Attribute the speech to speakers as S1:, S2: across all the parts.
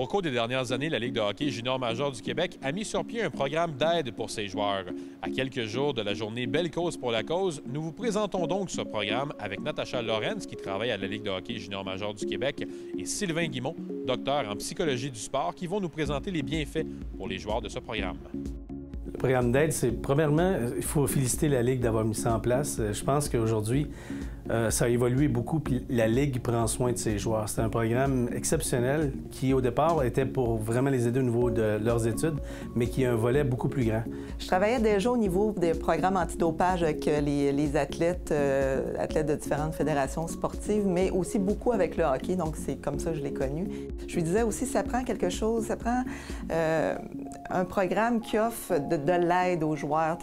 S1: Au cours des dernières années, la Ligue de hockey junior major du Québec a mis sur pied un programme d'aide pour ses joueurs. À quelques jours de la journée Belle cause pour la cause, nous vous présentons donc ce programme avec Natacha Lorenz, qui travaille à la Ligue de hockey junior major du Québec, et Sylvain Guimont, docteur en psychologie du sport, qui vont nous présenter les bienfaits pour les joueurs de ce programme.
S2: Le programme d'aide, c'est premièrement, il faut féliciter la Ligue d'avoir mis ça en place. Je pense qu'aujourd'hui, ça a évolué beaucoup, puis la Ligue prend soin de ses joueurs. C'est un programme exceptionnel qui, au départ, était pour vraiment les aider au niveau de leurs études, mais qui a un volet beaucoup plus grand.
S3: Je travaillais déjà au niveau des programmes antidopage avec les athlètes, athlètes de différentes fédérations sportives, mais aussi beaucoup avec le hockey, donc c'est comme ça que je l'ai connu. Je lui disais aussi, ça prend quelque chose, ça prend un programme qui offre de l'aide aux joueurs.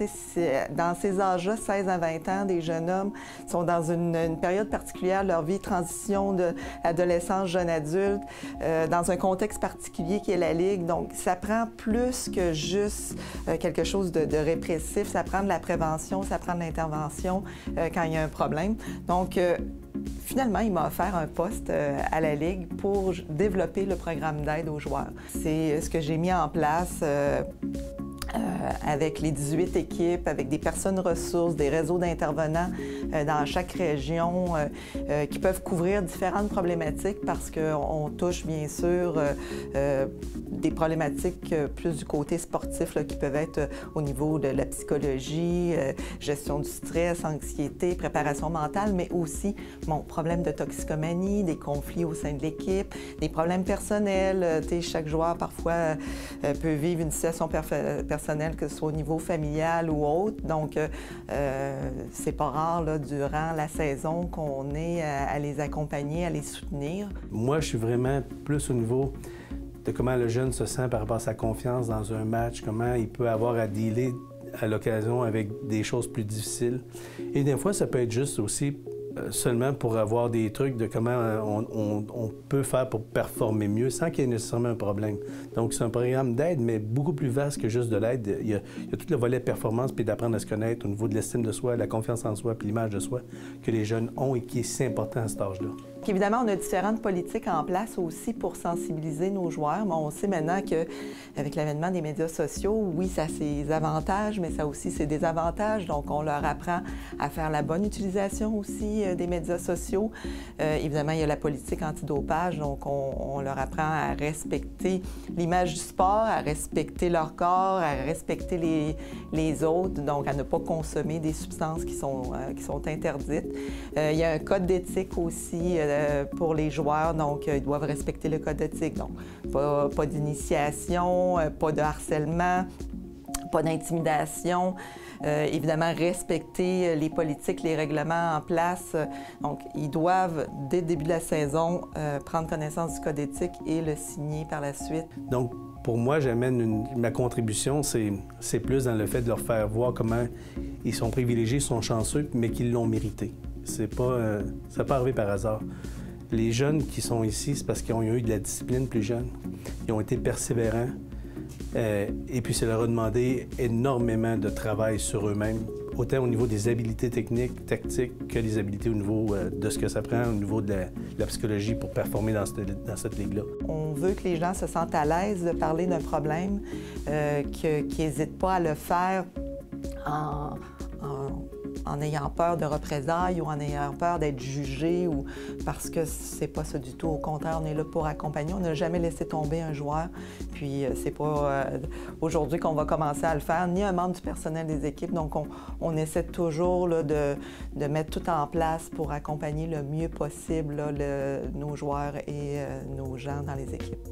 S3: Dans ces âges-là, 16 à 20 ans, des jeunes hommes sont dans une période particulière de leur vie, transition de adolescence, jeune adulte, dans un contexte particulier qui est la Ligue. Donc, ça prend plus que juste quelque chose de répressif. Ça prend de la prévention, ça prend de l'intervention quand il y a un problème. Donc, finalement, il m'a offert un poste à la Ligue pour développer le programme d'aide aux joueurs. C'est ce que j'ai mis en place avec les 18 équipes, avec des personnes ressources, des réseaux d'intervenants dans chaque région qui peuvent couvrir différentes problématiques parce qu'on touche bien sûr des problématiques plus du côté sportif là, qui peuvent être au niveau de la psychologie, gestion du stress, anxiété, préparation mentale, mais aussi problème de toxicomanie, des conflits au sein de l'équipe, des problèmes personnels. Chaque joueur parfois peut vivre une situation personnelle, que ce soit au niveau familial ou autre. Donc, c'est pas rare là, durant la saison qu'on ait à les accompagner, à les soutenir.
S2: Moi, je suis vraiment plus au niveau de comment le jeune se sent par rapport à sa confiance dans un match, comment il peut avoir à dealer à l'occasion avec des choses plus difficiles. Et des fois, ça peut être juste aussi seulement pour avoir des trucs de comment on peut faire pour performer mieux sans qu'il y ait nécessairement un problème. Donc, c'est un programme d'aide, mais beaucoup plus vaste que juste de l'aide. Il y a tout le volet performance puis d'apprendre à se connaître au niveau de l'estime de soi, la confiance en soi puis l'image de soi que les jeunes ont et qui est si important à cet âge-là.
S3: Puis évidemment, on a différentes politiques en place aussi pour sensibiliser nos joueurs. Mais on sait maintenant qu'avec l'avènement des médias sociaux, oui, ça a ses avantages, mais ça a aussi ses désavantages. Donc, on leur apprend à faire la bonne utilisation aussi des médias sociaux. Évidemment, il y a la politique antidopage, donc on leur apprend à respecter l'image du sport, à respecter leur corps, à respecter les autres, donc à ne pas consommer des substances qui sont interdites. Il y a un code d'éthique aussi pour les joueurs, donc ils doivent respecter le code d'éthique. Donc, pas d'initiation, pas de harcèlement, pas d'intimidation. Évidemment, respecter les politiques, les règlements en place. Donc, ils doivent, dès le début de la saison, prendre connaissance du code éthique et le signer par la suite. Donc,
S2: pour moi, ma contribution, c'est plus dans le fait de leur faire voir comment ils sont privilégiés, ils sont chanceux, mais qu'ils l'ont mérité. Ça n'a pas arrivé par hasard. Les jeunes qui sont ici, c'est parce qu'ils ont eu de la discipline plus jeune. Ils ont été persévérants. Et puis, ça leur a demandé énormément de travail sur eux-mêmes, autant au niveau des habiletés techniques, tactiques, que des habiletés au niveau de ce que ça prend, au niveau de la psychologie pour performer dans cette ligue-là.
S3: On veut que les gens se sentent à l'aise de parler d'un problème, qu'ils n'hésitent pas à le faire en ayant peur de représailles ou en ayant peur d'être jugé ou parce que c'est pas ça du tout. Au contraire, on est là pour accompagner. On n'a jamais laissé tomber un joueur. Puis c'est pas aujourd'hui qu'on va commencer à le faire, ni un membre du personnel des équipes. Donc on essaie toujours là, de mettre tout en place pour accompagner le mieux possible là, nos joueurs et nos gens dans les équipes.